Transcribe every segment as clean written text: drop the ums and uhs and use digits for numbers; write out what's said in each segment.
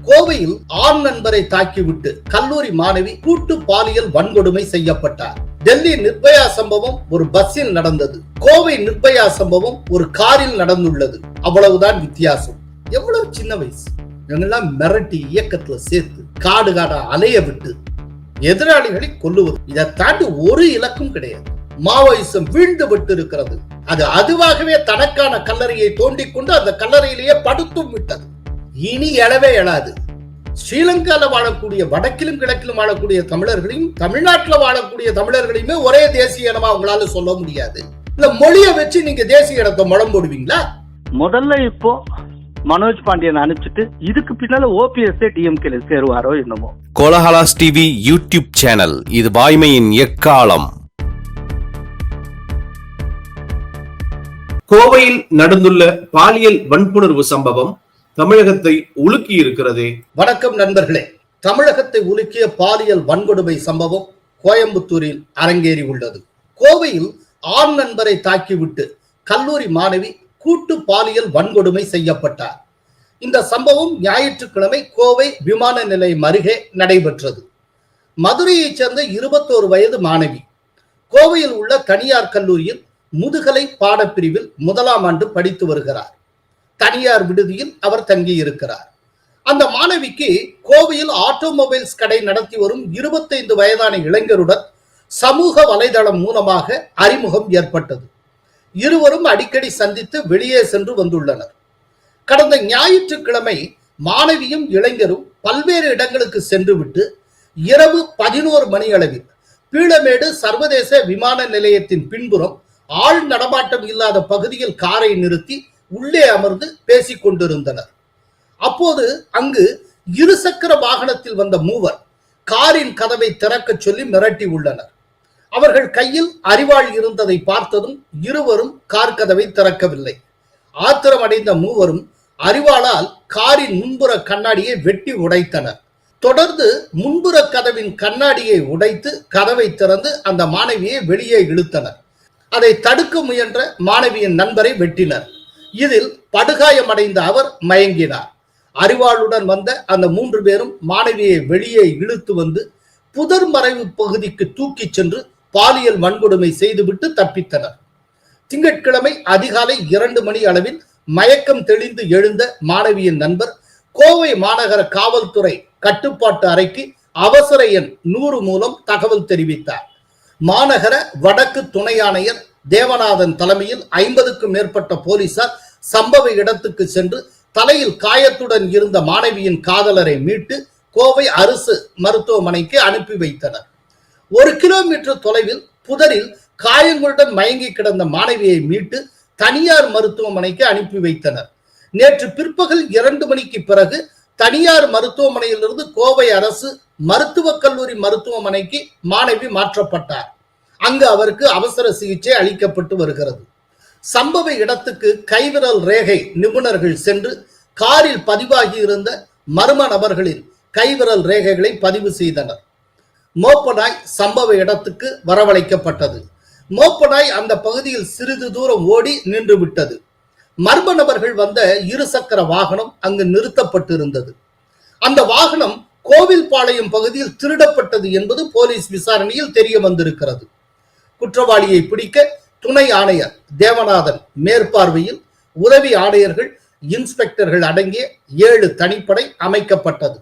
கோவையில் ஆண் நண்பரை தாக்கிவிட்டு கல்லூரி மாணவி கூட்டு பாலியல் வன்கொடுமை செய்யப்பட்டார். டெல்லி நிர்பயா சம்பவம் ஒரு பஸ்ஸில் நடந்தது. கோவை நிர்பயா சம்பவம் ஒரு காரில் நடந்துள்ளது. அவ்வளவுதான் வித்தியாசம். எவ்வளவு சின்ன வயசு. இவங்கெல்லாம் மிரட்டி இயக்கத்துல சேர்த்து காடு காடா அலைய விட்டு எதிராளிகளை கொல்லுவது. இதை தாண்டி ஒரு இலக்கும் கிடையாது. மாவோயிசம் வீழ்ந்து விட்டு இருக்கிறது. அது அதுவாகவே தனக்கான கல்லறையை தோண்டிக் கொண்டு அந்த கல்லறையிலேயே படுத்தும் விட்டது. இனி எழவே எழாது. ஸ்ரீலங்கால வாழக்கூடிய வடக்கிலும் கிழக்கிலும் வாழக்கூடிய தமிழர்களையும் தமிழ்நாட்டில் வாழக்கூடிய தமிழர்களையுமே ஒரே தேசிய இனமா அவங்களால சொல்ல முடியாது. இல்ல மொழியை வச்சு நீங்க தேசிய இனத்தை முழம் போடுவீங்களா? முதல்ல இப்போ மனோஜ் பாண்டியன் அனுப்பிச்சிட்டு இதுக்கு பின்னால ஓபிஎஸ் டிஎம்கே சேருவாரோ என்னமோ. கோலஹலாஸ் டிவி யூடியூப் சேனல், இது வாய்மையின் எக்காலம். கோவையில் நடந்துள்ள பாலியல் வன்புணர்வு சம்பவம் தமிழகத்தை உலுக்கி இருக்கிறதே. வணக்கம் நண்பர்களே. தமிழகத்தை உலுக்கிய பாலியல் வன்கொடுமை சம்பவம் கோயம்புத்தூரில் அரங்கேறி உள்ளது. கோவையில் ஆண் நண்பரை தாக்கிவிட்டு கல்லூரி மாணவி கூட்டு பாலியல் வன்கொடுமை செய்யப்பட்டார். இந்த சம்பவம் ஞாயிற்றுக்கிழமை கோவை விமான நிலையம் அருகே நடைபெற்றது. மதுரையைச் சேர்ந்த 21 வயது மாணவி கோவையில் உள்ள தனியார் கல்லூரியில் முதுகலை பாடப்பிரிவில் 1ஆம் ஆண்டு படித்து வருகிறார். தனியார் விடுதியில் அவர் தங்கி இருக்கிறார். அந்த மாணவிக்கு கோவையில் ஆட்டோமொபைல்ஸ் கடை நடத்தி வரும் 25 வயதான இளைஞருடன் சமூக வலைதளம் மூலமாக அறிமுகம் ஏற்பட்டது. இருவரும் அடிக்கடி சந்தித்து வெளியே சென்று வந்துள்ளனர். கடந்த ஞாயிற்றுக்கிழமை மாணவியும் இளைஞரும் பல்வேறு இடங்களுக்கு சென்றுவிட்டு இரவு 11 மணி அளவில் பீளமேடு சர்வதேச விமான நிலையத்தின் பின்புறம் ஆள் நடமாட்டம் இல்லாத பகுதியில் காரை நிறுத்தி உள்ளே அமர்ந்து பேசிக் கொண்டிருந்தனர். அப்போது அங்கு இருசக்கர வாகனத்தில் வந்த மூவர் காரின் கதவை திறக்க சொல்லி மிரட்டி உள்ளனர். அவர்கள் கையில் அரிவாள் இருந்ததை பார்த்ததும் இருவரும் கார் கதவை திறக்கவில்லை. ஆத்திரமடைந்த மூவரும் அரிவாளால் காரின் முன்புற கண்ணாடியை வெட்டி உடைத்தனர். தொடர்ந்து முன்புற கதவின் கண்ணாடியை உடைத்து கதவை திறந்து அந்த மாணவியை வெளியே இழுத்தனர். அதை தடுக்க முயன்ற மாணவியின் நண்பரை வெட்டினர். இதில் படுகாயமடைந்த அவர் மயங்கினார். அரிவாளுடன் வந்த அந்த 3 பேரும் மாணவியை வெளியே இழுத்து வந்து புதர் மறைவு பகுதிக்கு தூக்கிச் சென்று பாலியல் வன்கொடுமை செய்துவிட்டு தப்பித்தனர். திங்கட்கிழமை அதிகாலை 2 மணி அளவில் மயக்கம் தெளிந்து எழுந்த மாணவியின் நண்பர் கோவை மாநகர காவல்துறை கட்டுப்பாட்டு அறைக்கு அவசர எண் 100 மூலம் தகவல் தெரிவித்தார். மாநகர வடக்கு துணை ஆணையர் தேவநாதன் தலைமையில் 50க்கும் மேற்பட்ட போலீசார் சம்பவ இடத்துக்கு சென்று தலையில் காயத்துடன் இருந்த மாணவியின் காதலரை மீட்டு கோவை அரசு மருத்துவமனைக்கு அனுப்பி வைத்தனர். 1 கிலோமீட்டர் தொலைவில் புதரில் காயங்களுடன் மயங்கி கிடந்த மாணவியை மீட்டு தனியார் மருத்துவமனைக்கு அனுப்பி வைத்தனர். நேற்று பிற்பகல் 2 மணிக்கு பிறகு தனியார் மருத்துவமனையிலிருந்து கோவை அரசு மருத்துவக் கல்லூரி மருத்துவமனைக்கு மாணவி மாற்றப்பட்டார். அங்கு அவருக்கு அவசர சிகிச்சை அளிக்கப்பட்டு வருகிறது. சம்பவ இடத்துக்கு கைவிரல் ரேகை நிபுணர்கள் சென்று காரில் பதிவாகி இருந்த மர்ம நபர்களின் கைவிரல் ரேகைகளை பதிவு செய்தனர். மோப்பநாய் சம்பவ இடத்துக்கு வரவழைக்கப்பட்டது. மோப்பநாய் அந்த பகுதியில் சிறிது தூரம் ஓடி நின்று விட்டது. மர்ம நபர்கள் வந்த இருசக்கர வாகனம் அங்கு நிறுத்தப்பட்டிருந்தது. அந்த வாகனம் கோவில்பாளையம் பகுதியில் திருடப்பட்டது என்பது போலீஸ் விசாரணையில் தெரிய வந்திருக்கிறது. குற்றவாளியை பிடிக்க துணை ஆணையர் தேவநாதன் மேற்பார்வையில் உதவி ஆணையர்கள், இன்ஸ்பெக்டர்கள் அடங்கிய 7 தனிப்படை அமைக்கப்பட்டது.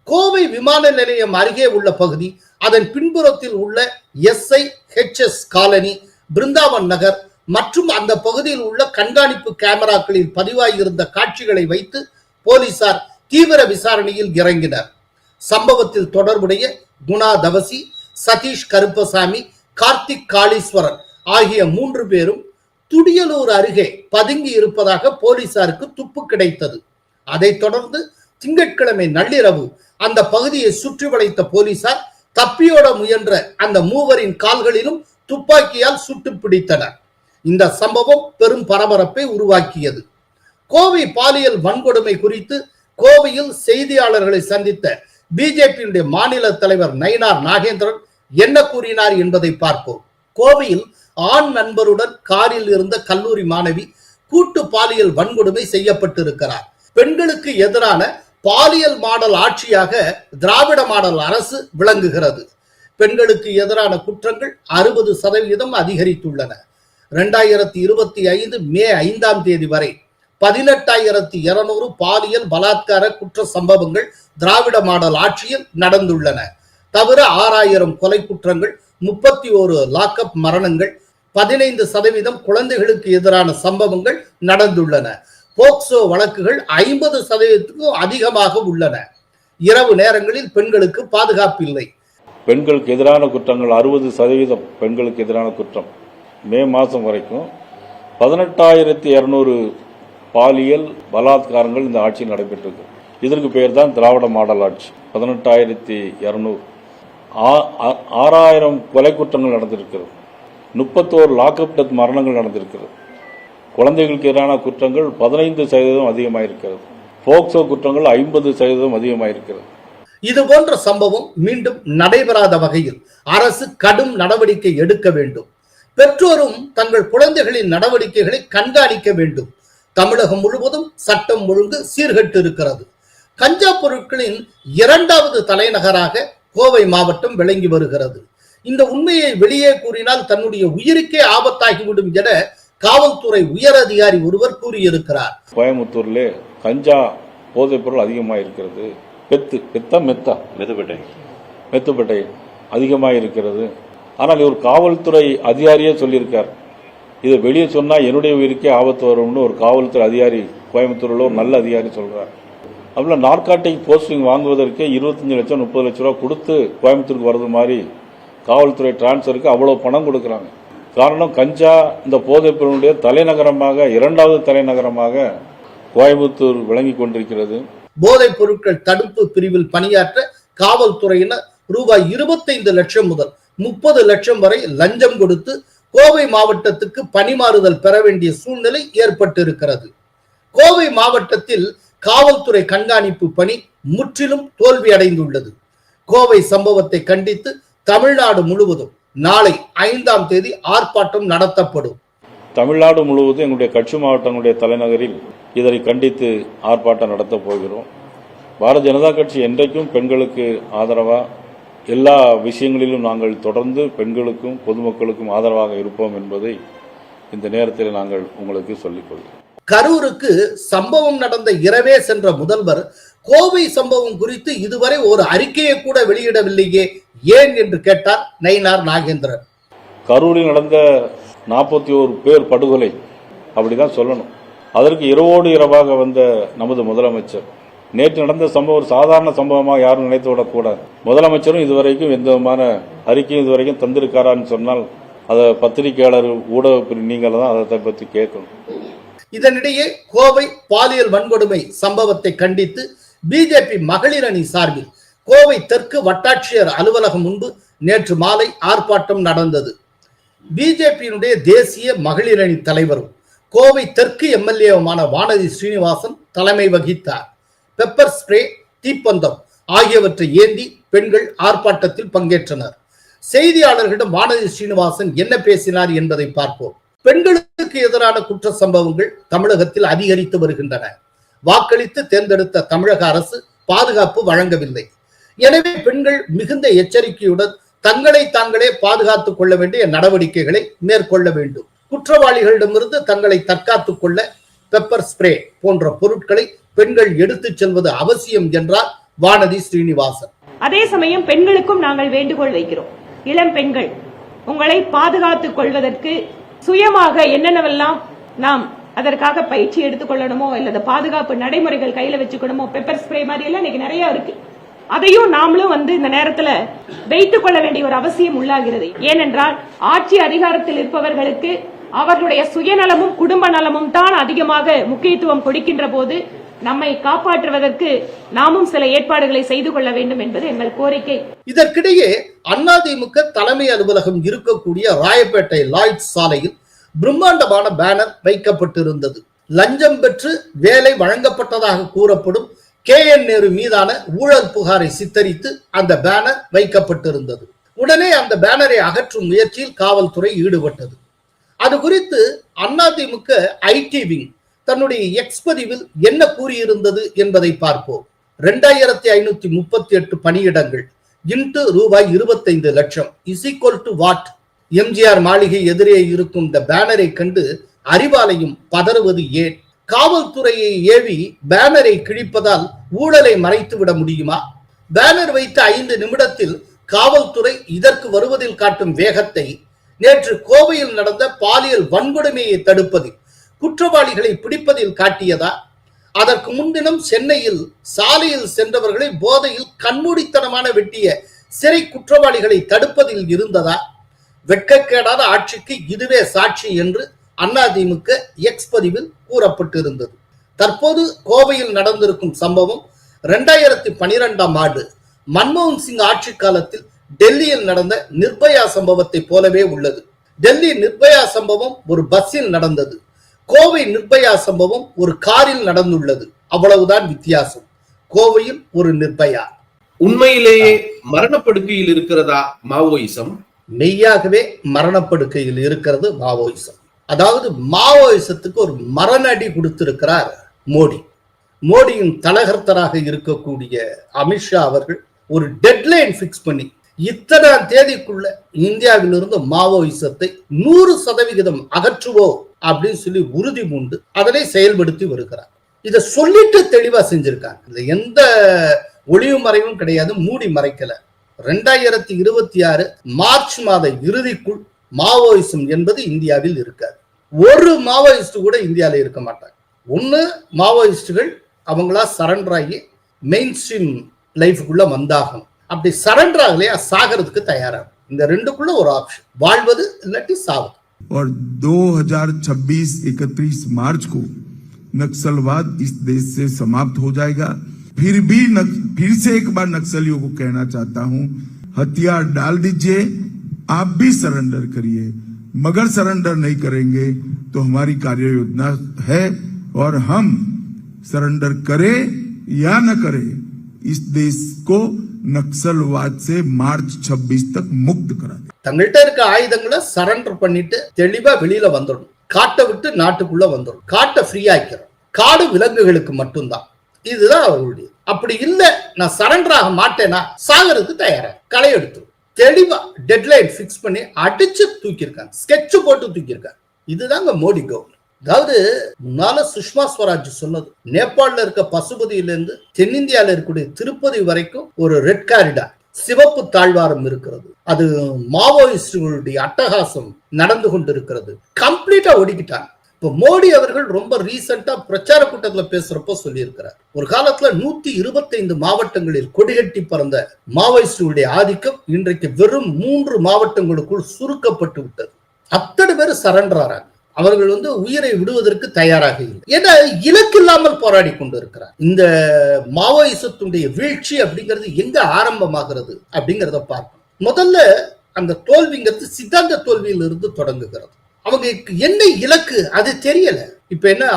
கோவை விமான நிலையம் அருகே உள்ள பகுதி, அதன் பின்புறத்தில் உள்ள SIHS காலனி, பிருந்தாவன் நகர் மற்றும் அந்த பகுதியில் உள்ள கண்காணிப்பு கேமராக்களில் பதிவாகியிருந்த காட்சிகளை வைத்து போலீசார் தீவிர விசாரணையில் இறங்கினர். சம்பவத்தில் தொடர்புடைய குணா தவசி, சதீஷ் கருப்பசாமி, கார்த்திக் காளீஸ்வரன் ஆகிய 3 பேரும் துடியலூர் அருகே பதுங்கி இருப்பதாக போலீசாருக்கு துப்பு கிடைத்தது. அதைத் தொடர்ந்து திங்கட்கிழமை நள்ளிரவு அந்த பகுதியை சுற்றி வளைத்த போலீசார் தப்பியோட முயன்ற அந்த மூவரின் கால்களிலும் துப்பாக்கியால் சுட்டு பிடித்தனர். இந்த சம்பவம் பெரும் பரபரப்பை உருவாக்கியது. கோவை பாலியல் வன்கொடுமை குறித்து கோவையில் செய்தியாளர்களை சந்தித்த பிஜேபியுடைய மாநில தலைவர் நயினார் நாகேந்திரன் என்ன கூறினார் என்பதை பார்ப்போம். கோவையில் ஆண் நண்பருடன் காரில் இருந்த கல்லூரி மாணவி கூட்டு பாலியல் வன்கொடுமை செய்யப்பட்டிருக்கிறார். பெண்களுக்கு எதிரான பாலியல் மாடல் ஆட்சியாக திராவிட மாடல் அரசு விளங்குகிறது. பெண்களுக்கு எதிரான குற்றங்கள் 60% அதிகரித்துள்ளன. 2025 மே 5ஆம் தேதி வரை 18,200 பாலியல் பலாத்கார குற்ற சம்பவங்கள் திராவிட மாடல் ஆட்சியில் நடந்துள்ளன. தவிர 6,000 கொலை குற்றங்கள், 31 லாக்அப் மரணங்கள், 15% குழந்தைகளுக்கு எதிரான சம்பவங்கள் நடந்துள்ளன. போக்சோ வழக்குகள் 50%க்கும் அதிகமாக உள்ளன. இரவு நேரங்களில் பெண்களுக்கு பாதுகாப்பு இல்லை. பெண்களுக்கு எதிரான குற்றங்கள் 60% பெண்களுக்கு எதிரான குற்றம். மே மாதம் வரைக்கும் 18,200 பாலியல் பலாத்காரங்கள் இந்த ஆட்சியில் நடைபெற்றிருக்கு. இதற்கு பெயர் தான் திராவிட மாடல் ஆட்சி. 18,200 6,000 கொலை குற்றங்கள் நடந்திருக்கிறது. 31 லாக்அப் டெத் மரணங்கள் நடந்திருக்கிறது. குழந்தைகளுக்கு எதிரான குற்றங்கள் 15% அதிகமாயிருக்கிறது. போக்சோ குற்றங்கள் 50% அதிகமாயிருக்கிறது. இது போன்ற சம்பவம் மீண்டும் நடைபெறாத வகையில் அரசு கடும் நடவடிக்கை எடுக்க வேண்டும். பெற்றோரும் தங்கள் குழந்தைகளின் நடவடிக்கைகளை கண்காணிக்க வேண்டும். தமிழகம் முழுவதும் சட்டம் ஒழுங்கு சீர்கெட்டு இருக்கிறது. கஞ்சா பொருட்களின் 2வது தலைநகராக கோவை மாவட்டம் விளங்கி வருகிறது. இந்த உண்மையை வெளியே கூறினால் தன்னுடைய உயிருக்கே ஆபத்தாகிவிடும் என காவல்துறை உயர் அதிகாரி ஒருவர் கூறியிருக்கிறார். கோயம்புத்தூர்ல கஞ்சா போதைப் பொருள் அதிகமாக இருக்கிறது. மெத்துப்பட்டை அதிகமாக இருக்கிறது. ஆனால் இவர் காவல்துறை அதிகாரியே சொல்லியிருக்கார், இதை வெளியே சொன்னா என்னுடைய உயிருக்கே ஆபத்து வரும்னு ஒரு காவல்துறை அதிகாரி கோயம்புத்தூர்ல ஒரு நல்ல அதிகாரி சொல்றார். அப்படின்னா நார்காட்டிக் போஸ்டிங் வாங்குவதற்கே 25 லட்சம் 30 லட்சம் ரூபாய் கொடுத்து கோயம்புத்தூருக்கு வர்றது மாதிரி காவல்துறை டிரான்ஸ்பருக்கு அவ்வளவு பணம் கொடுக்கறாங்க. காரணம் கஞ்சா இந்த போதைப் பொருளுடைய தலைநகரமாக 2வது தலைநகரமாக கோயம்புத்தூர் விளங்கி கொண்டிருக்கிறது. போதைப் பொருட்கள் தடுப்பு பிரிவில் பணியாற்ற காவல்துறையினர் ரூபாய் 25 லட்சம் முதல் 30 லட்சம் வரை லஞ்சம் கொடுத்து கோவை மாவட்டத்துக்கு பணிமாறுதல் பெற வேண்டிய சூழ்நிலை ஏற்பட்டிருக்கிறது. கோவை மாவட்டத்தில் காவல்துறை கண்காணிப்பு பணி முற்றிலும் தோல்வி அடைந்துள்ளது. கோவை சம்பவத்தை கண்டித்து தமிழ்நாடு முழுவதும் நாளை 5ஆம் தேதி ஆர்ப்பாட்டம் நடத்தப்படும். தமிழ்நாடு முழுவதும் எங்களுடைய கட்சி மாவட்டங்களுடைய தலைநகரில் இதனை கண்டித்து ஆர்ப்பாட்டம் நடத்த போகிறோம். பாரதிய ஜனதா கட்சி என்றைக்கும் பெண்களுக்கு ஆதரவா எல்லா விஷயங்களிலும் நாங்கள் தொடர்ந்து பெண்களுக்கும் பொதுமக்களுக்கும் ஆதரவாக இருப்போம் என்பதை இந்த நேரத்தில் நாங்கள் உங்களுக்கு சொல்லிக் கொள்கிறோம். கரூருக்கு சம்பவம் நடந்த இரவே சென்ற முதல்வர் கோவை சம்பவம் குறித்து இதுவரை ஒரு அறிக்கையை கூட வெளியிடவில்லையே, ஏன் என்று கேட்டார் நயினார் நாகேந்திரன். கரூரில் நடந்த 41 பேர் படுகொலை அப்படிதான் சொல்லணும். அதற்கு இரவோடு இரவாக வந்த நமது முதலமைச்சர் நேற்று நடந்த சம்பவம் ஒரு சாதாரண சம்பவமாக யாரும் நினைத்து விடக்கூடாது. முதலமைச்சரும் இதுவரைக்கும் எந்த விதமான அறிக்கையும் இதுவரைக்கும் தந்திருக்காரான்னு சொன்னால் அதை பத்திரிகையாளர் ஊடக நீங்கள் தான் அதை பற்றி கேட்கணும். இதனிடையே கோவை பாலியல் வன்கொடுமை சம்பவத்தை கண்டித்து பிஜேபி மகளிர் அணி சார்பில் கோவை தெற்கு வட்டாட்சியர் அலுவலகம் முன்பு நேற்று மாலை ஆர்ப்பாட்டம் நடந்தது. பிஜேபியினுடைய தேசிய மகளிர் அணி தலைவரும் கோவை தெற்கு எம்எல்ஏவுமான வானதி ஸ்ரீனிவாசன் தலைமை வகித்தார். பெப்பர் ஸ்ப்ரே, தீப்பந்தம் ஆகியவற்றை ஏந்தி பெண்கள் ஆர்ப்பாட்டத்தில் பங்கேற்றனர். செய்தியாளர்களிடம் வானதி ஸ்ரீனிவாசன் என்ன பேசினார் என்பதை பார்ப்போம். பெண்களுக்கு எதிரான குற்ற சம்பவங்கள் தமிழகத்தில் அதிகரித்து வருகின்றன. வாக்களித்து தேர்ந்தெடுத்த தமிழக அரசு பாதுகாப்பு வழங்கவில்லை. எனவே பெண்கள் மிகுந்த எச்சரிக்கையுடன் தங்களை தாங்களே பாதுகாத்துக் கொள்ள வேண்டிய நடவடிக்கைகளை மேற்கொள்ள வேண்டும். குற்றவாளிகளிடமிருந்து தங்களை தற்காத்துக் கொள்ள பெப்பர் ஸ்ப்ரே போன்ற பொருட்களை பெண்கள் எடுத்துச் செல்வது அவசியம் என்றார் வானதி ஸ்ரீனிவாசன். அதே சமயம் பெண்களுக்கும் நாங்கள் வேண்டுகோள் வைக்கிறோம். இளம் பெண்கள் உங்களை பாதுகாத்துக் கொள்வதற்கு சுயமாக என்னென்னவெல்லாம் நாம் அதற்காக பயிற்சி எடுத்துக்கொள்ளணுமோ அல்லது பாதுகாப்பு நடைமுறைகள் கையில வச்சுக்கணுமோ, பெப்பர் ஸ்ப்ரே மாதிரி எல்லாம் இன்னைக்கு நிறைய இருக்கு. அதையும் நாமளும் இந்த நேரத்துல வைத்துக் கொள்ள வேண்டிய ஒரு அவசியம் உள்ளாகிறது. ஏனென்றால் ஆட்சி அதிகாரத்தில் இருப்பவர்களுக்கு அவர்களுடைய சுயநலமும் குடும்ப நலமும் தான் அதிகமாக முக்கியத்துவம் கொடுக்கின்ற போது நம்மை காப்பாற்றுவதற்கு நாமும் சில ஏற்பாடுகளை செய்து கொள்ள வேண்டும் என்பது எங்கள் கோரிக்கை. இதற்கிடையே அதிமுக தலைமை அலுவலகம் இருக்கக்கூடிய ராயப்பேட்டை லாய்ட்ஸ் சாலையில் பிரம்மாண்டமான பேனர் வைக்கப்பட்டிருந்தது. லஞ்சம் பெற்று வேலை வழங்கப்பட்டதாக கூறப்படும் KN நேரு மீதான ஊழல் புகாரை சித்தரித்து அந்த பேனர் வைக்கப்பட்டிருந்தது. உடனே அந்த பேனரை அகற்றும் முயற்சியில் காவல்துறை ஈடுபட்டது. அது குறித்து அதிமுக IT விங் தன்னுடைய எக்ஸ் பதிவில் என்ன கூறியிருந்தது என்பதை பார்ப்போம். 2538 பணியிடங்கள் இன்ட்டு ரூபாய் 25 லட்சம் is equal to what? MGR மாளிகை எதிரே இருக்கும் இந்த பேனரை கண்டு அறிவாலயம் பதறுவது ஏன்? காவல்துறையை ஏவி பேனரை கிழிப்பதால் ஊழலை மறைத்து விட முடியுமா? பேனர் வைத்த 5 நிமிடத்தில் காவல்துறை இதற்கு வருவதில் காட்டும் வேகத்தை நேற்று கோவையில் நடந்த பாலியல் வன்கொடுமையை தடுப்பதில், குற்றவாளிகளை பிடிப்பதில் காட்டியதா? அதற்கு முன்தினம் சென்னையில் சாலையில் சென்றவர்களை போதையில் கண்மூடித்தனமான வெட்டிய சிறை குற்றவாளிகளை தடுப்பதில் இருந்ததா? வெட்கக்கேடாத ஆட்சிக்கு இதுவே சாட்சி என்று அதிமுக எக்ஸ் பதிவில் கூறப்பட்டிருந்தது. தற்போது கோவையில் நடந்திருக்கும் சம்பவம் 2012ஆம் ஆண்டு மன்மோகன் சிங் ஆட்சி காலத்தில் டெல்லியில் நடந்த நிர்பயா சம்பவத்தை போலவே உள்ளது. டெல்லி நிர்பயா சம்பவம் ஒரு பஸ்ஸில் நடந்தது, கோவை நிர்பயா சம்பவம் ஒரு காரில் நடந்துள்ளது. அவ்வளவுதான் வித்தியாசம். கோவையில் ஒரு நிர்பயா. உண்மையிலேயே மரணப்படுக்கையில் இருக்கிறதா மாவோயிசம்? மெய்யாகவே மரணப்படுக்கையில் இருக்கிறது மாவோயிசம். அதாவது மாவோயிசத்துக்கு ஒரு மரணடி கொடுத்திருக்கிறார் மோடி. மோடியின் தலகர்த்தராக இருக்கக்கூடிய அமித்ஷா அவர்கள் ஒரு டெட்லைன் பிக்ஸ் பண்ணி இத்தனாம் தேதிக்குள்ள இந்தியாவிலிருந்து மாவோயிசத்தை 100% அகற்றுவோம் அப்படின்னு சொல்லி உறுதி பூண்டு அதனை செயல்படுத்தி வருகிறார். இதை சொல்லிட்டு தெளிவா செஞ்சிருக்காங்க. இது எந்த ஒளிவு மறைவும் கிடையாது, மூடி மறைக்கல. 2026 மார்ச் மாத இறுதிக்குள் மாவோயிசம் என்பது இந்தியாவில் இருக்காது. ஒரு மாவோயிஸ்ட் கூட இந்தியாவில் இருக்க மாட்டாங்க. ஒன்னு மாவோயிஸ்டுகள் அவங்களா சரண்டர் ஆகி மெயின் ஸ்ட்ரீம் லைஃபுக்குள்ள வந்தாகணும். அப்படி சரண்டர் ஆகலையா சாகிறதுக்கு தயாராகும். இந்த ரெண்டுக்குள்ள ஒரு ஆப்ஷன், வாழ்வது இல்லாட்டி சாவது. और 2026-31 मार्च को नक्सलवाद इस देश से समाप्त हो जाएगा। फिर से एक बार नक्सलियों को कहना चाहता हूं, हथियार डाल दीजिए, आप भी सरेंडर करिए, मगर सरेंडर नहीं करेंगे तो हमारी कार्य योजना है और हम सरेंडर करें या न करें इस देश को नक्सलवाद से मार्च 26 तक मुक्त करा दे। தங்கள்கிட்ட இருக்க ஆயுதங்களை சரண்டர் பண்ணிட்டு தெளிவா வெளியில வந்துடும். காட்டை விட்டு நாட்டுக்குள்ள வந்துடும். காட்டை ஃப்ரீ ஆக்கிறோம். காடு விலங்குகளுக்கு மட்டும்தான். இதுதான் அவர்களுடைய. அப்படி இல்ல நான் சரண்டர் ஆக மாட்டேனா சாகிறதுக்கு தயாரா களை எடுத்துரும். தெளிவா டெட்லைன் பிக்ஸ் பண்ணி அடிச்சு தூக்கியிருக்காங்க, ஸ்கெட்ச் போட்டு தூக்கியிருக்காங்க. இதுதாங்க மோடி கவர்மெண்ட். அதாவது முன்னால சுஷ்மா ஸ்வராஜ் சொன்னது, நேபாளில இருக்க பசுபதியில இருந்து தென்னிந்தியால இருக்கக்கூடிய திருப்பதி வரைக்கும் ஒரு ரெட் காரிடார், சிவப்பு தாழ்வாரம் இருக்கிறது. அது மாவோயிஸ்டுகளுடைய அட்டகாசம் நடந்து கொண்டிருக்கிறது. கம்ப்ளீட்டா ஒடுக்கிட்டாங்க. இப்ப மோடி அவர்கள் ரொம்ப ரீசெண்டா பிரச்சார கூட்டத்துல பேசுறப்போ சொல்லி இருக்கிறார், ஒரு காலத்துல 125 மாவட்டங்களில் கொடிகட்டி பறந்த மாவோயிஸ்டுகளுடைய ஆதிக்கம் இன்றைக்கு வெறும் 3 மாவட்டங்களுக்குள் சுருக்கப்பட்டு விட்டது. அத்தனை பேர் சரண்டர் ஆறாங்க. அவர்கள் உயிரை விடுவதற்கு தயாராக இல்லை. ஏன்னா இலக்கு இல்லாமல் போராடி கொண்டு இருக்கிறார். இந்த மாவோயிசத்துடைய வீழ்ச்சி அப்படிங்கிறது எங்க ஆரம்பமாகிறது அப்படிங்கிறத பார்க்கணும். முதல்ல அந்த தோல்விங்கிறது சித்தாந்த தோல்வியிலிருந்து தொடங்குகிறது. அவங்க என்ன இலக்கு அது தெரியல. இப்ப என்ன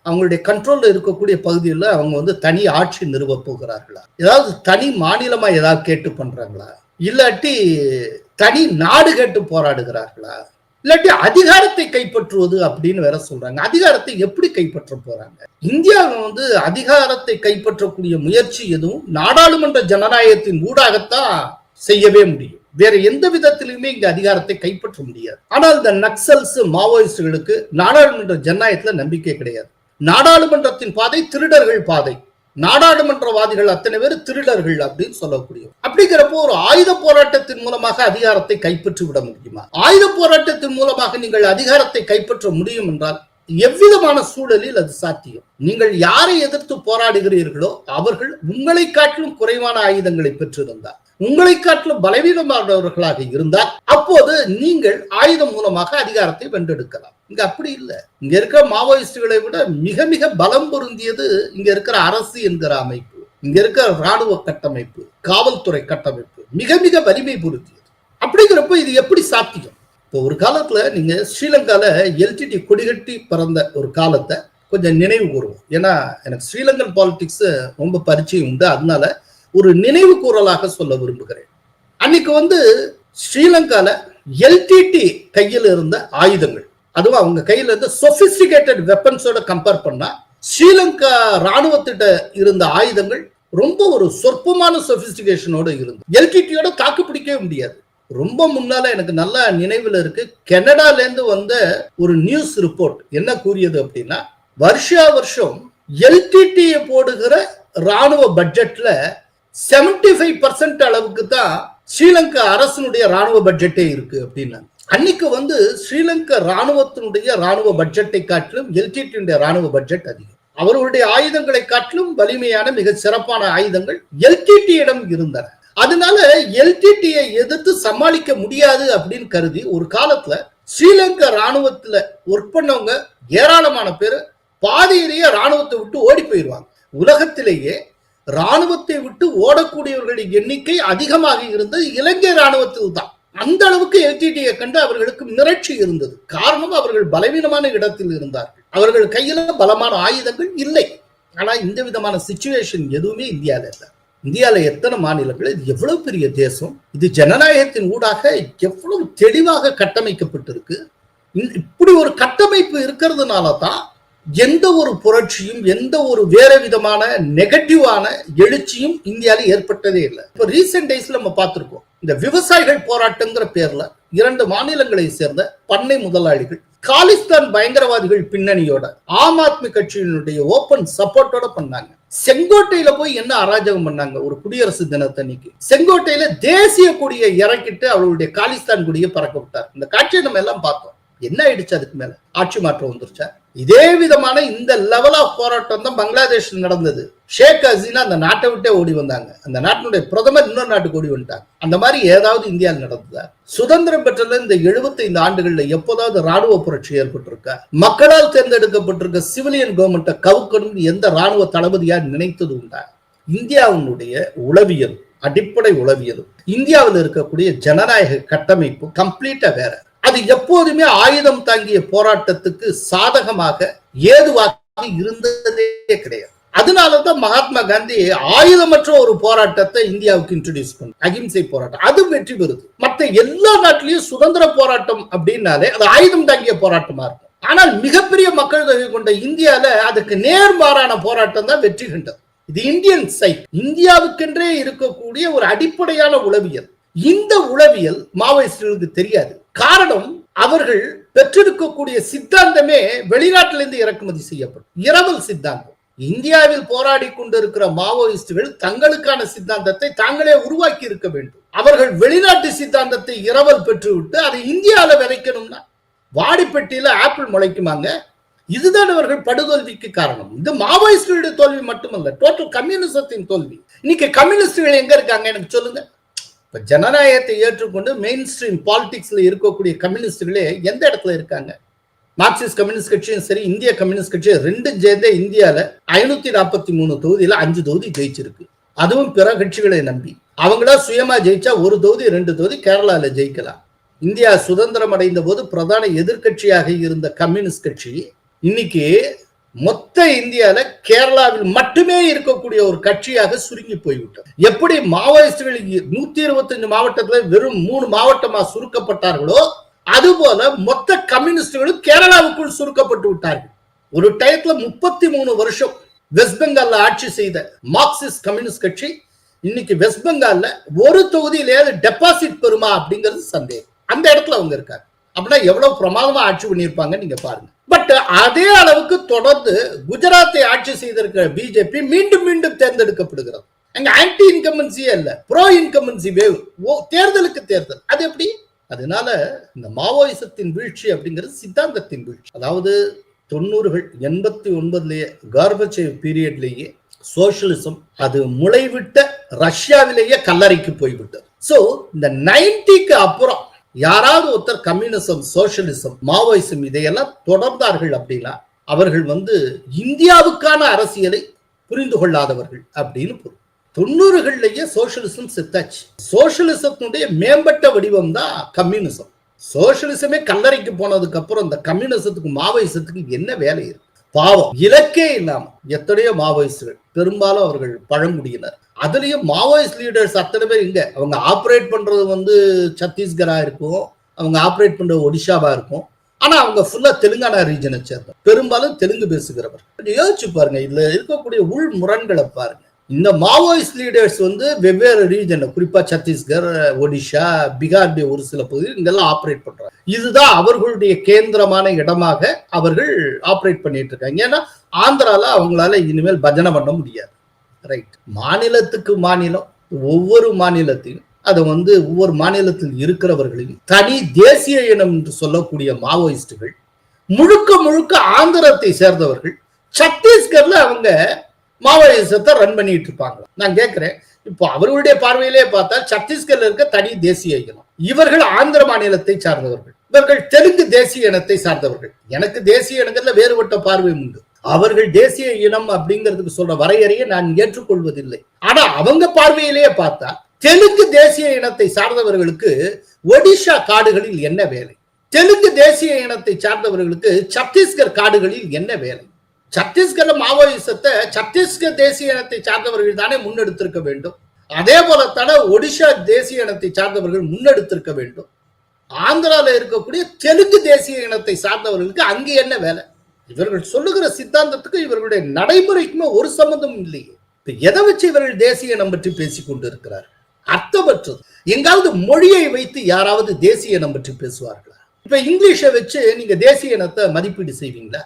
அவங்களுடைய கண்ட்ரோல்ல இருக்கக்கூடிய பகுதியில் அவங்க தனி ஆட்சி நிறுவ போகிறார்களா, ஏதாவது தனி மாநிலமா ஏதாவது கேட்டு பண்றாங்களா, இல்லாட்டி தனி நாடு கேட்டு போராடுகிறார்களா, இல்லாட்டி அதிகாரத்தை கைப்பற்றுவது அப்படின்னு வேற சொல்றாங்க. அதிகாரத்தை எப்படி கைப்பற்ற போறாங்க? இந்தியாவை அதிகாரத்தை கைப்பற்றக்கூடிய முயற்சி எதுவும் நாடாளுமன்ற ஜனநாயகத்தின் ஊடாகத்தான் செய்யவே முடியும். வேற எந்த விதத்திலுமே இங்க அதிகாரத்தை கைப்பற்ற முடியாது. ஆனால் இந்த நக்சல்ஸ் மாவோயிஸ்டுகளுக்கு நாடாளுமன்ற ஜனநாயகத்துல நம்பிக்கை கிடையாது. நாடாளுமன்றத்தின் பாதை திருடர்கள் பாதை. நாடாளுமன்றவாதிகள் அத்தனை பேர் திருடர்கள் அப்படின்னு சொல்லக்கூடிய. அப்படிங்கிறப்போ ஒரு ஆயுத போராட்டத்தின் மூலமாக அதிகாரத்தை கைப்பற்றி விட முடியுமா? ஆயுத போராட்டத்தின் மூலமாக நீங்கள் அதிகாரத்தை கைப்பற்ற முடியும் என்றால் எவ்விதமான சூழலில் அது சாத்தியம்? நீங்கள் யாரை எதிர்த்து போராடுகிறீர்களோ அவர்கள் உங்களை காட்டிலும் குறைவான ஆயுதங்களை பெற்றிருந்தார், உங்களை காட்டிலும் பலவீனமானவர்களாக இருந்தால் அப்போது நீங்கள் ஆயுதம் மூலமாக அதிகாரத்தை வென்றெடுக்கலாம். இங்க அப்படி இல்லை. இங்க இருக்கிற மாவோயிஸ்டுகளை விட மிக மிக பலம் பொருந்தியது இங்க இருக்கிற அரசு என்கிற அமைப்பு, இங்க இருக்கிற ராணுவ கட்டமைப்பு, காவல்துறை கட்டமைப்பு மிக மிக வலிமை பொருந்தியது. அப்படிங்கிறப்ப இது எப்படி சாத்தியம்? இப்போ ஒரு காலத்துல நீங்க ஸ்ரீலங்கால எல்டிடி கொடிகட்டி பறந்த ஒரு காலத்தை கொஞ்சம் நினைவு கூறுவோம். ஏன்னா எனக்கு ஸ்ரீலங்கன் பாலிடிக்ஸ் ரொம்ப பரிச்சயம் உண்டு, அதனால ஒரு நினைவு கூறலாக சொல்ல விரும்புகிறேன். அன்னைக்கு ஸ்ரீலங்கால எல்டிடி கையில் இருந்த ஆயுதங்கள், அதுவும் அவங்க கையில இருந்த சொபிஸ்டிகேட்டட் வெப்பன்ஸோட கம்பேர் பண்ணா ஸ்ரீலங்கா ராணுவத்திட்ட இருந்த ஆயுதங்கள் ரொம்ப ஒரு சொற்பமான சொபிஸ்டிகேஷனோட இருந்து எல்டிடியோட தாக்கு பிடிக்கவே முடியாது. ரொம்ப முன்னால எனக்கு நல்லா நினைவுல இருக்கு, கனடால இருந்து வந்த ஒரு நியூஸ் ரிப்போர்ட் என்ன கூறியது அப்படின்னா, வருஷா வருஷம் எல்டிடியை போடுகிற ராணுவ பட்ஜெட்ல 75% அளவுக்கு தான் ஸ்ரீலங்கா அரசனுடைய ராணுவ பட்ஜெட்டே இருக்கு அப்படின்னா. அன்னைக்கு வந்து ஸ்ரீலங்கா ராணுவத்தினுடைய ராணுவ பட்ஜெட்டை காட்டிலும் எல்டிடியுடைய ராணுவ பட்ஜெட் அதிகம். அவர்களுடைய ஆயுதங்களை காட்டிலும் வலிமையான மிக சிறப்பான ஆயுதங்கள் எல்டிடியிடம் இருந்தன. அதனால எல்டிடியை எதிர்த்து சமாளிக்க முடியாது அப்படின்னு கருதி ஒரு காலத்துல ஸ்ரீலங்கா ராணுவத்துல ஒர்க் பண்ணவங்க ஏராளமான பேர் பாதியிலேயே ராணுவத்தை விட்டு ஓடி போயிடுவாங்க. உலகத்திலேயே ராணுவத்தை விட்டு ஓடக்கூடியவர்களின் எண்ணிக்கை அதிகமாக இருந்தது இலங்கை ராணுவத்தில் தான். அந்த அளவுக்கு எல்டிடியை கண்டு அவர்களுக்கு மிரட்சி இருந்தது. காரணம், அவர்கள் பலவீனமான இடத்தில் இருந்தார்கள், அவர்கள் கையில பலமான ஆயுதங்கள் இல்லை. ஆனா இந்த விதமான சிச்சுவேஷன் எதுவுமே இந்தியால இல்லை. இந்தியால எத்தனை மாநிலங்கள், இது எவ்வளவு பெரிய தேசம், இது ஜனநாயகத்தின் ஊடாக எவ்வளவு தெளிவாக கட்டமைக்கப்பட்டிருக்கு. இப்படி ஒரு கட்டமைப்பு இருக்கிறதுனால தான் எந்த ஒரு புரட்சியும் எந்த ஒரு வேற விதமான நெகட்டிவான எழுச்சியும் இந்தியாவில் ஏற்பட்டதே இல்லை. இப்ப ரீசெண்ட் டேஸ்ல நம்ம பார்த்திருக்கோம், இந்த விவசாயிகள் போராட்டங்கிற பேர்ல 2 மாநிலங்களை சேர்ந்த பண்ணை முதலாளிகள் காலிஸ்தான் பயங்கரவாதிகள் பின்னணியோட ஆம் ஆத்மி கட்சியினுடைய ஓபன் சப்போர்ட்டோட பண்ணாங்க. செங்கோட்டையில போய் என்ன அராஜகம் பண்ணாங்க, ஒரு குடியரசு தினத்தன்னைக்கு செங்கோட்டையில தேசிய கொடியை இறக்கிட்டு அவர்களுடைய காலிஸ்தான் கொடியை பறக்க விட்டார். இந்த காட்சியை நம்ம எல்லாம் பார்த்தோம். என்ன ஆயிடுச்சு, அதுக்கு மேல ஆட்சி மாற்றம் வந்துருச்சா? இதே விதமான இந்த லெவல் ஆஃப் போராட்டம் தான் பங்களாதேஷ் நடந்தது. ஷேக் ஹசீனா அந்த நாட்டை விட்டே ஓடி வந்தாங்க, அந்த நாட்டினுடைய பிரதமர் இன்னொரு நாட்டுக்கு ஓடி வந்துட்டாங்க. அந்த மாதிரி ஏதாவது இந்தியாவில் நடந்ததா? சுதந்திரம் பெற்ற இந்த 75 ஆண்டுகள்ல எப்போதாவது ராணுவ புரட்சி ஏற்பட்டிருக்கா? மக்களால் தேர்ந்தெடுக்கப்பட்டிருக்க சிவிலியன் கவர்மெண்ட்டை கவுக்கணும் எந்த ராணுவ தளபதியா நினைத்தது உண்டா? இந்தியாவினுடைய உளவியல், அடிப்படை உளவியல், இந்தியாவில் இருக்கக்கூடிய ஜனநாயக கட்டமைப்பு கம்ப்ளீட்டா வேற. அது எப்போதுமே ஆயுதம் தாங்கிய போராட்டத்துக்கு சாதகமாக ஏதுவாக இருந்ததே கிடையாது. அதனாலதான் மகாத்மா காந்தி ஆயுதமற்ற ஒரு போராட்டத்தை இந்தியாவுக்கு இன்ட்ரோடியூஸ் பண்ண, அகிம்சை போராட்டம். அது வெற்றி பெறுது. மற்ற எல்லா நாட்டிலையும் சுதந்திர போராட்டம் அப்படின்னாலே அது ஆயுதம் தாங்கிய போராட்டமா இருக்கும். ஆனால் மிகப்பெரிய மக்கள் தொகை கொண்ட இந்தியால அதுக்கு நேர்மாறான போராட்டம் தான் வெற்றி கண்டது. இது இந்தியன் சைக், இந்தியாவுக்கென்றே இருக்கக்கூடிய ஒரு அடிப்படையான உளவியல். இந்த உளவியல் மாவோயிஸ்டுகளுக்கு தெரியாது. காரணம், அவர்கள் பெற்றிருக்கக்கூடிய சித்தாந்தமே வெளிநாட்டிலிருந்து இறக்குமதி செய்யப்படும் இரவல் சித்தாந்தம். இந்தியாவில் போராடி கொண்டிருக்கிற மாவோயிஸ்டுகள் தங்களுக்கான சித்தாந்தத்தை தாங்களே உருவாக்கி இருக்க வேண்டும். அவர்கள் வெளிநாட்டு சித்தாந்தத்தை இரவல் பெற்றுவிட்டு அதை இந்தியாவில் விதைக்கணும்னா வாடிப்பட்டியில ஆப்பிள் முளைக்குமாங்க? இதுதான் அவர்கள் படுதோல்விக்கு காரணம். இது மாவோயிஸ்டுகளுடைய தோல்வி மட்டுமல்ல, டோட்டல் கம்யூனிசத்தின் தோல்வி. இன்னைக்கு கம்யூனிஸ்டுகள் எங்க இருக்காங்க எனக்கு சொல்லுங்க. இப்ப ஜனநாயகத்தை ஏற்றுக்கொண்டு மெயின் ஸ்ட்ரீம் பாலிடிக்ஸ்ல இருக்கக்கூடிய கம்யூனிஸ்டுகளே எந்த இடத்துல இருக்காங்க? மார்க்சிஸ்ட் கம்யூனிஸ்ட் கட்சியும் சரி, இந்திய கம்யூனிஸ்ட் கட்சி ரெண்டும் சேர்ந்தே இந்தியால 543 தொகுதியில 5 தொகுதி ஜெயிச்சிருக்கு. அதுவும் பிற கட்சிகளை நம்பி. அவங்களா சுயமா ஜெயிச்சா 1 தொகுதி 2 தொகுதி கேரளால ஜெயிக்கலாம். இந்தியா சுதந்திரம் அடைந்த போது பிரதான எதிர்கட்சியாக இருந்த கம்யூனிஸ்ட் கட்சி இன்னைக்கு மொத்த இந்தியால கேரளாவில் மட்டுமே இருக்கக்கூடிய ஒரு கட்சியாக சுருங்கி போய்விட்டது. எப்படி மாவோயிஸ்டுகள் 125 மாவட்டத்துல வெறும் 3 மாவட்டமா சுருக்கப்பட்டார்களோ அதுபோல மொத்த கம்யூனிஸ்டுகளும் கேரளாவுக்குள் சுருக்கப்பட்டு விட்டார்கள். ஒரு டயத்துல 33 வருஷம் வெஸ்ட் பெங்கால்ல ஆட்சி செய்த மார்க்சிஸ்ட் கம்யூனிஸ்ட் கட்சி இன்னைக்கு வெஸ்ட் பெங்கால்ல ஒரு தொகுதியிலேயே டெபாசிட் பெறுமா அப்படிங்கிறது சந்தேகம். அந்த இடத்துல அவங்க இருக்காங்க. அப்படின்னா எவ்வளவு பிரமாதமா ஆட்சி பண்ணியிருப்பாங்க நீங்க பாருங்க. பட் அதே அளவுக்கு தொடர்ந்து குஜராத்தை ஆட்சி செய்திருக்கிற பிஜேபி மீண்டும் மீண்டும் தேர்ந்தெடுக்கப்படுகிறது. அங்க ஆன்டி இன்கம்பன்சியே இல்ல, ப்ரோ இன்கம்பன்சி வேவ், தேர்தலுக்கு தேர்தல். அது எப்படி? அதனால இந்த மாவோயிசத்தின் வீழ்ச்சி அப்படிங்கிறது சித்தாந்தத்தின் வீழ்ச்சி. அதாவது 90கள் 89லயே கார்பச்சேவ் பீரியட்லேயே சோசியலிசம் அது முளைவிட்ட ரஷ்யாவிலேயே கல்லறைக்கு போய்விட்டது. சோ இந்த 90க்கு அப்புறம் யாராவது ஒருத்தர் கம்யூனிசம், சோசியலிசம், மாவோயிசம் இதையெல்லாம் தொடர்ந்தார்கள் அப்படின்னா அவர்கள் இந்தியாவுக்கான அரசியலை புரிந்து கொள்ளாதவர்கள் அப்படின்னு பொருள். 90கள்லயே சோசியலிசம் செத்தாச்சு. சோசியலிசத்தினுடைய மேம்பட்ட வடிவம் தான் கம்யூனிசம். சோசியலிசமே கல்லறைக்கு போனதுக்கு அப்புறம் இந்த கம்யூனிசத்துக்கு மாவோயிசத்துக்கு என்ன வேலை இருக்கு? பாவம், இலக்கே இல்லாம எத்தனையோ மாவோயிஸ்டுகள், பெரும்பாலும் அவர்கள் பழங்குடியினர். அதுலயும் மாவோயிஸ்ட் லீடர்ஸ் அத்தனை பேர் இங்க அவங்க ஆப்ரேட் பண்றது சத்தீஸ்கரா இருக்கும், அவங்க ஆப்ரேட் பண்றது ஒடிஷாவா இருக்கும். ஆனா அவங்க ஃபுல்லா தெலுங்கானா ரீஜனை சேர்ந்த, பெரும்பாலும் தெலுங்கு பேசுகிறவர். யோசிச்சு பாருங்க, இதுல இருக்கக்கூடிய உள் முரண்களை பாருங்க. இந்த மாவோயிஸ்ட் லீடர்ஸ் வந்து வெவ்வேறு ரீஜன்ல, குறிப்பா சத்தீஸ்கர், ஒடிஷா, பீகார் ஒரு சில பகுதியில் இங்கெல்லாம் ஆப்ரேட் பண்றாங்க. இதுதான் அவர்களுடைய கேந்திரமான இடமாக அவர்கள் ஆப்ரேட் பண்ணிட்டு இருக்காங்க. ஏன்னா ஆந்திரால அவங்களால இனிமேல் பஜனை பண்ண முடியாது. ரைட். மாநிலத்துக்கு மாநிலம், ஒவ்வொரு மாநிலத்தையும் அதை வந்து ஒவ்வொரு மாநிலத்தில் இருக்கிறவர்களையும் தனி தேசிய இனம் என்று சொல்லக்கூடிய மாவோயிஸ்டுகள் முழுக்க முழுக்க ஆந்திரத்தை சேர்ந்தவர்கள் சத்தீஸ்கர்ல அவங்க மாவோயிசத்தை ரன் பண்ணிட்டு இருப்பாங்க. நான் கேட்கிறேன், இப்போ அவர்களுடைய பார்வையிலே பார்த்தா சத்தீஸ்கர்ல இருக்க தனி தேசிய இனம், இவர்கள் ஆந்திர மாநிலத்தை சார்ந்தவர்கள், இவர்கள் தெலுங்கு தேசிய இனத்தை சார்ந்தவர்கள். எனக்கு தேசிய இனங்கள்ல வேறுபட்ட பார்வை உண்டு. அவர்கள் தேசிய இனம் அப்படிங்கிறதுக்கு சொல்ற வரையறையை நான் ஏற்றுக்கொள்வதில்லை. ஆனா அவங்க பார்வையிலேயே பார்த்தா தெலுங்கு தேசிய இனத்தை சார்ந்தவர்களுக்கு ஒடிஷா காடுகளில் என்ன வேலை, தெலுங்கு தேசிய இனத்தை சார்ந்தவர்களுக்கு சத்தீஸ்கர் காடுகளில் என்ன வேலை? சத்தீஸ்கர்ல மாவோயிசத்தை சத்தீஸ்கர் தேசிய இனத்தை சார்ந்தவர்கள் தானே முன்னெடுத்திருக்க வேண்டும். அதே போலத்தான ஒடிஷா தேசிய இனத்தை சார்ந்தவர்கள் முன்னெடுத்திருக்க வேண்டும். ஆந்திரால இருக்கக்கூடிய தெலுங்கு தேசிய இனத்தை சார்ந்தவர்களுக்கு அங்கே என்ன வேலை? இவர்கள் சொல்லுகிற சித்தாந்தத்துக்கு இவர்களுடைய நடைமுறைக்குமே ஒரு சம்பந்தம் இல்லையே. எதை வச்சு இவர்கள் தேசிய இனம் பற்றி பேசிக் கொண்டு இருக்கிறார்? அர்த்தமற்றது. எங்காவது மொழியை வைத்து யாராவது தேசிய இனம் பற்றி பேசுவார்களா? இப்ப இங்கிலீஷை வச்சு நீங்க தேசிய இனத்தை மதிப்பீடு செய்வீங்களா?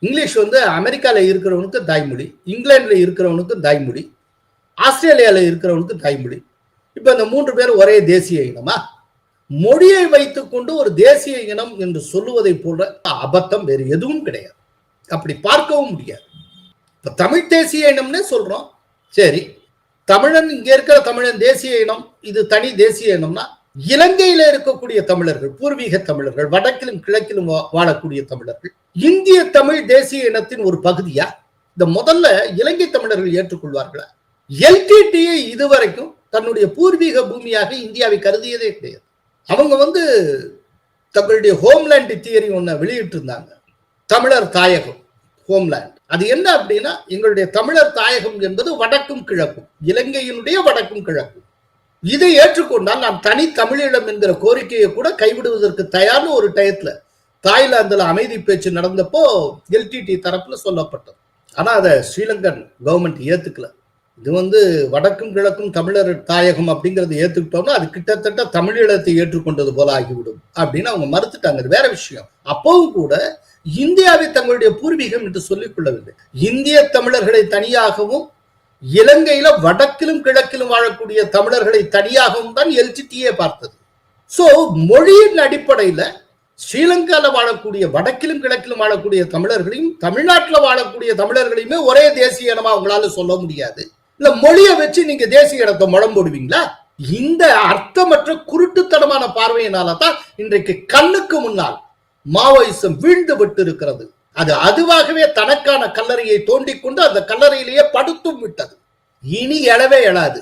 இங்கிலீஷ் வந்து அமெரிக்கால இருக்கிறவனுக்கு தாய்மொழி, இங்கிலாந்துல இருக்கிறவனுக்கு தாய்மொழி, ஆஸ்திரேலியால இருக்கிறவனுக்கு தாய்மொழி. இப்ப இந்த 3 பேரும் ஒரே தேசிய இனமா? மொழியை வைத்துக் கொண்டு ஒரு தேசிய இனம் என்று சொல்லுவதை போல அபத்தம் வேறு எதுவும் கிடையாது. அப்படி பார்க்கவும் முடியாது. இப்ப தமிழ் தேசிய இனம்னே சொல்றோம். சரி, தமிழன், இங்க இருக்கிற தமிழன் தேசிய இனம், இது தனி தேசிய இனம்னா இலங்கையில இருக்கக்கூடிய தமிழர்கள், பூர்வீக தமிழர்கள், வடக்கிலும் கிழக்கிலும் வாழக்கூடிய தமிழர்கள் இந்திய தமிழ் தேசிய இனத்தின் ஒரு பகுதியா? இந்த முதல்ல இலங்கை தமிழர்கள் ஏற்றுக்கொள்வார்களா? எல்டிடியை இதுவரைக்கும் தன்னுடைய பூர்வீக பூமியாக இந்தியாவை கருதியதே கிடையாது. அவங்க வந்து தங்களுடைய ஹோம்லேண்ட் தியரி ஒன்ன வெளியிட்டு இருந்தாங்க, தமிழர் தாயகம், ஹோம்லேண்ட். அது என்ன அப்படின்னா, எங்களுடைய தமிழர் தாயகம் என்பது வடக்கும் கிழக்கும், இலங்கையினுடைய வடக்கும் கிழக்கும். இதை ஏற்றுக்கொண்டால் நாம் தனி தமிழீழம் என்கிற கோரிக்கையை கூட கைவிடுவதற்கு தயார்னு ஒரு டயத்துல தாய்லாந்துல அமைதி பேச்சு நடந்தப்போ எல்டிடி தரப்புல சொல்லப்பட்டது. ஆனா அதை ஸ்ரீலங்கன் கவர்மெண்ட் ஏத்துக்கல. இது வந்து வடக்கும் கிழக்கும் தமிழர் தாயகம் அப்படிங்கறத ஏத்துக்கிட்டோம்னா அது கிட்டத்தட்ட தமிழீழத்தை ஏற்றுக்கொண்டது போல ஆகிவிடும் அப்படின்னு அவங்க மறுத்துட்டாங்க. வேற விஷயம். அப்பவும் கூட இந்தியாவை தங்களுடைய பூர்வீகம் என்று சொல்லிக் கொள்ளவில்லை. இந்திய தமிழர்களை தனியாகவும் இலங்கையில வடக்கிலும் கிழக்கிலும் வாழக்கூடிய தமிழர்களை தனியாகவும் தான் எல்டிடியே பார்த்தது. சோ மொழியின் அடிப்படையில ஸ்ரீலங்கால வாழக்கூடிய வடக்கிலும் கிழக்கிலும் வாழக்கூடிய தமிழர்களையும் தமிழ்நாட்டில் வாழக்கூடிய தமிழர்களையுமே ஒரே தேசிய இனமா அவங்களால சொல்ல முடியாது. இல்ல மொழியை வச்சு நீங்க தேசிய இனத்தை முழம் போடுவீங்களா? இந்த அர்த்தமற்ற குருட்டுத்தனமான பார்வையினாலதான் இன்றைக்கு கண்ணுக்கு முன்னால் மாவோயிசம் வீழ்ந்து விட்டு இருக்கிறது. அது அதுவாகவே தனக்கான கல்லறையை தோண்டிக்கொண்டு அந்த கல்லறையிலேயே படுத்தும் விட்டது. இனி எழவே எழாது.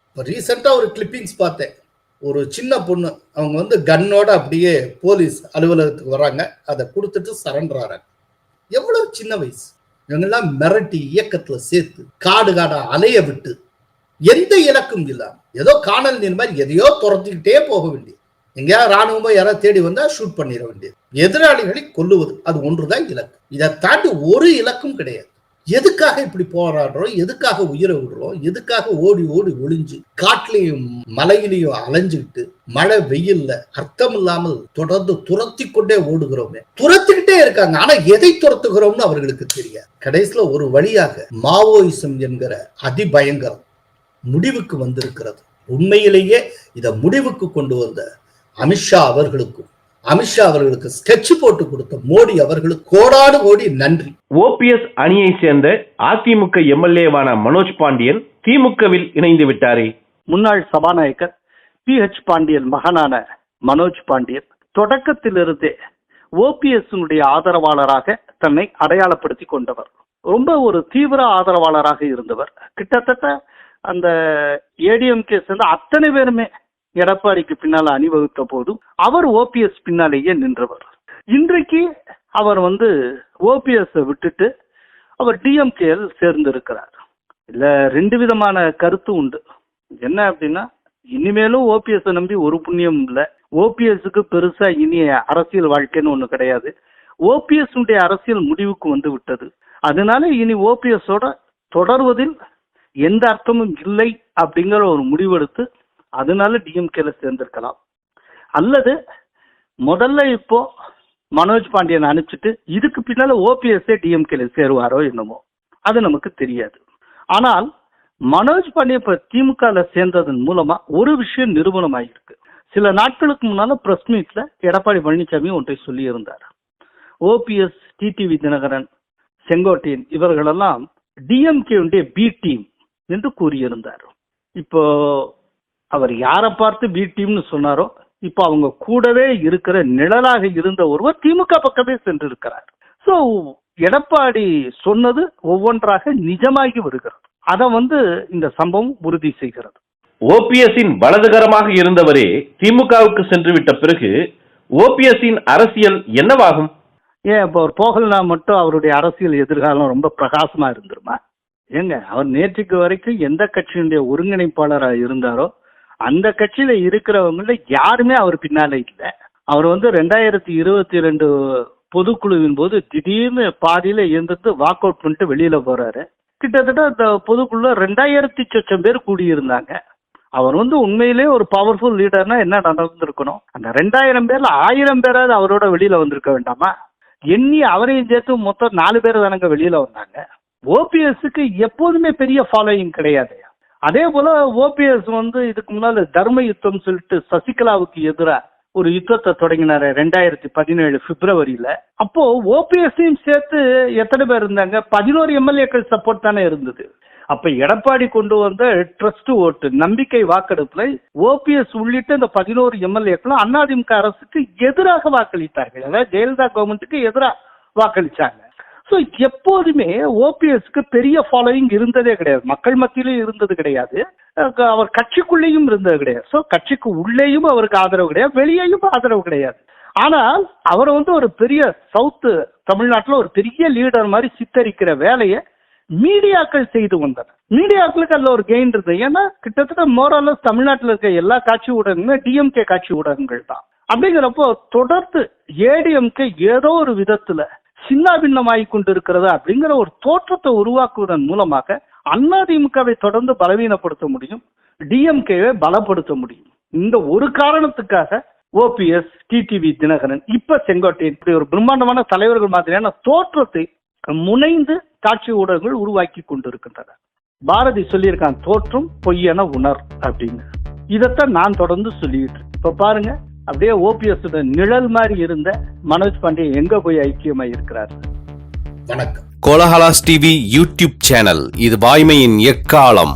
இப்போ ரீசெண்டா ஒரு கிளிப்பிங்ஸ் பார்த்தேன். ஒரு சின்ன பொண்ணு, அவங்க வந்து கன்னோட அப்படியே போலீஸ் அலுவலகத்துக்கு வராங்க, அதை கொடுத்துட்டு சரண்டர் ஆறாங்க. எவ்வளவு சின்ன வயசு! இவங்கெல்லாம் மிரட்டி இயக்கத்துல சேர்த்து காடு காடா அலைய விட்டு எந்த இலக்கும் இல்லாம ஏதோ காணல் நீர் மாதிரி எதையோ துரத்திக்கிட்டே போக வேண்டியது. எங்கேயா ராணுவமோ யாராவது தேடி வந்தா ஷூட் பண்ணிட வேண்டியது. எதிராளிகளை கொல்லுவது, அது ஒன்றுதான் இலக்கு. இதை தாண்டி ஒரு இலக்கும் கிடையாது. எதுக்காக இப்படி போராடுறோம்? எதுக்காக உயிரை விடுறோம்? எதுக்காக ஓடி ஓடி ஒளிஞ்சு காட்டிலையும் மலையிலையும் அலைஞ்சுக்கிட்டு மழை வெயில்ல அர்த்தம் இல்லாமல் தொடர்ந்து துரத்தி கொண்டே ஓடுகிறோமே. துரத்திக்கிட்டே இருக்காங்க, ஆனா எதை துரத்துகிறோம்னு அவர்களுக்கு தெரியாது. கடைசியில ஒரு வழியாக மாவோயிசம் என்கிற அதிபயங்கரம் முடிவுக்கு வந்திருக்கிறது. உண்மையிலேயே இதை முடிவுக்கு கொண்டு வந்த அமித்ஷா அவர்களுக்கு ஸ்கெட்ச் போட்டு கொடுத்த மோடி அவர்களுக்கு கோடாடு கோடி நன்றி. ஓபிஎஸ் அணியை சேர்ந்த அதிமுக எம்எல்ஏவான மனோஜ் பாண்டியன் திமுகவில் இணைந்து விட்டாரே. முன்னாள் சபாநாயகர் PH பாண்டியன் மகனான மனோஜ் பாண்டியன் தொடக்கத்திலிருந்தே ஓபிஎஸ் ஆதரவாளராக தன்னை அடையாளப்படுத்தி கொண்டவர். ரொம்ப ஒரு தீவிர ஆதரவாளராக இருந்தவர். கிட்டத்தட்ட அந்த ஏடிஎம்கே சேர்ந்த அத்தனை பேருமே எடப்பாடிக்கு பின்னால அணிவகுத்த போதும் அவர் ஓபிஎஸ் பின்னாலேயே நின்றவர். இன்றைக்கு அவர் ஓபிஎஸ் விட்டுட்டு அவர் டிஎம்கேல் சேர்ந்திருக்கிறார். இல்ல 2 விதமான கருத்து உண்டு. என்ன அப்படின்னா, இனிமேலும் ஓபிஎஸ் நம்பி ஒரு புண்ணியம் இல்லை. ஓபிஎஸ்க்கு பெருசா இனி அரசியல் வாழ்க்கைன்னு ஒண்ணு கிடையாது. ஓபிஎஸ் அரசியல் முடிவுக்கு வந்து விட்டது. அதனால இனி ஓபிஎஸோட தொடர்வதில் எந்த அர்த்தமும் இல்லை அப்படிங்கிற ஒரு முடிவெடுத்து அதனால டிஎம்கேல சேர்ந்திருக்கலாம். அல்லது முதல்ல இப்போ மனோஜ் பாண்டியன் அனுப்பிச்சிட்டு இதுக்கு பின்னால ஓபிஎஸ்ஏ டிஎம்கேல சேருவாரோ என்னமோ, அது நமக்கு தெரியாது. ஆனால் மனோஜ் பாண்டியன் இப்ப திமுக சேர்ந்ததன் மூலமா ஒரு விஷயம் நிரூபணம் ஆகியிருக்கு. சில நாட்களுக்கு முன்னால பிரஸ் மீட்ல எடப்பாடி பழனிசாமி ஒன்றை சொல்லி இருந்தார். ஓபிஎஸ், டிடிவி தினகரன், செங்கோட்டையன் இவர்களெல்லாம் டிஎம்கே பி டீம் என்று கூறியிருந்தார். இப்போ அவர் யாரை பார்த்து பி டீம்னு சொன்னாரோ, இப்போ அவங்க கூடவே இருக்கிற நிழலாக இருந்த ஒருவர் திமுக பக்கமே சென்றிருக்கிறார். சோ எடப்பாடி சொன்னது ஒவ்வொன்றாக நிஜமாகி வருகிறது. அதை இந்த சம்பவம் உறுதி செய்கிறது. ஓபிஎஸ்ஸின் வலதுகரமாக இருந்தவரே திமுகவுக்கு சென்று விட்ட பிறகு ஓபிஎஸ்ஸின் அரசியல் என்னவாகும்? ஏன் இப்போ அவர் போகலனா மட்டும் அவருடைய அரசியல் எதிர்காலம் ரொம்ப பிரகாசமா இருந்துருமா? ஏங்க, அவர் நேற்றுக்கு வரைக்கும் எந்த கட்சியினுடைய ஒருங்கிணைப்பாளராக இருந்தாரோ அந்த கட்சியில இருக்கிறவங்கள யாருமே அவர் பின்னால இல்லை. அவர் 2022 பொதுக்குழுவின் போது திடீர்னு பாதியில இருந்துட்டு வாக் அவுட் பண்ணிட்டு வெளியில போறாரு. கிட்டத்தட்ட அந்த பொதுக்குழுல 2000 பேர் கூடியிருந்தாங்க. அவர் உண்மையிலே ஒரு பவர்ஃபுல் லீடர்னா என்ன நடந்திருக்கணும்? அந்த 2000 பேர்ல 1000 பேராவது அவரோட வெளியில வந்திருக்க வேண்டாமா? எண்ணி அவரையும் சேர்த்து மொத்தம் 4 பேர் தானங்க வெளியில வந்தாங்க. ஓபிஎஸ்க்கு எப்போதுமே பெரிய ஃபாலோயிங் கிடையாது. அதே போல ஓபிஎஸ் இதுக்கு முன்னால தர்ம யுத்தம் சொல்லிட்டு சசிகலாவுக்கு எதிராக ஒரு யுத்தத்தை தொடங்கினாரு 2017 பிப்ரவரியில. அப்போ ஓபிஎஸ்ஸையும் சேர்த்து எத்தனை பேர் இருந்தாங்க? 11 எம்எல்ஏக்கள் சப்போர்ட் தானே இருந்தது. அப்ப எடப்பாடி கொண்டு வந்த ட்ரஸ்ட் ஓட்டு, நம்பிக்கை வாக்கெடுப்புல ஓபிஎஸ் உள்ளிட்ட இந்த 11 எம்எல்ஏக்களும் அதிமுக அரசுக்கு எதிராக வாக்களித்தார்கள். அதாவது ஜெயலலிதா கவர்மெண்ட்டுக்கு எதிராக வாக்களிச்சாங்க. ஸோ எப்போதுமே ஓபிஎஸ்க்கு பெரிய ஃபாலோயிங் இருந்ததே கிடையாது. மக்கள் மத்தியிலும் இருந்தது கிடையாது, அவர் கட்சிக்குள்ளேயும் இருந்தது கிடையாது. ஸோ கட்சிக்கு உள்ளேயும் அவருக்கு ஆதரவு கிடையாது, வெளியேயும் ஆதரவு கிடையாது. ஆனால் அவர் ஒரு பெரிய சவுத் தமிழ்நாட்டில் ஒரு பெரிய லீடர் மாதிரி சித்தரிக்கிற வேலையை மீடியாக்கள் செய்து வந்தனர். மீடியாக்களுக்கு அதுல ஒரு கெயின் இருந்தது. ஏன்னா கிட்டத்தட்ட மோரலஸ் தமிழ்நாட்டில் இருக்க எல்லா காட்சி ஊடகங்களுமே டிஎம்கே காட்சி ஊடகங்கள் தான். அப்படிங்கிறப்போ தொடர்ந்து ஏடிஎம்கே ஏதோ ஒரு விதத்துல சின்னாபின்னமாகி கொண்டிருக்கிறது அப்படிங்கிற ஒரு தோற்றத்தை உருவாக்குவதன் மூலமாக அதிமுகவை தொடர்ந்து பலவீனப்படுத்த முடியும், டிஎம்கேவை பலப்படுத்த முடியும். இந்த ஒரு காரணத்துக்காக ஓபிஎஸ், டிடிவி தினகரன், இப்ப செங்கோட்டையன் இப்படி ஒரு பிரம்மாண்டமான தலைவர்கள் மாதிரியான தோற்றத்தை முனைந்து காட்சி ஊடகங்கள் உருவாக்கி கொண்டிருக்கின்றன. பாரதி சொல்லியிருக்கான், தோற்றம் பொய்யென உணர் அப்படின்னு. இதைத்தான் நான் தொடர்ந்து சொல்லிட்டு இப்ப பாருங்க, அப்படியே ஓபிஎஸ் நிழல் மாதிரி இருந்த மனோஜ் பாண்டியன் எங்க போய் ஐக்கியமாய் இருக்கிறார். வணக்கம். கோலஹலாஸ் டிவி யூடியூப் சேனல், இது வாய்மையின் எக்காலம்.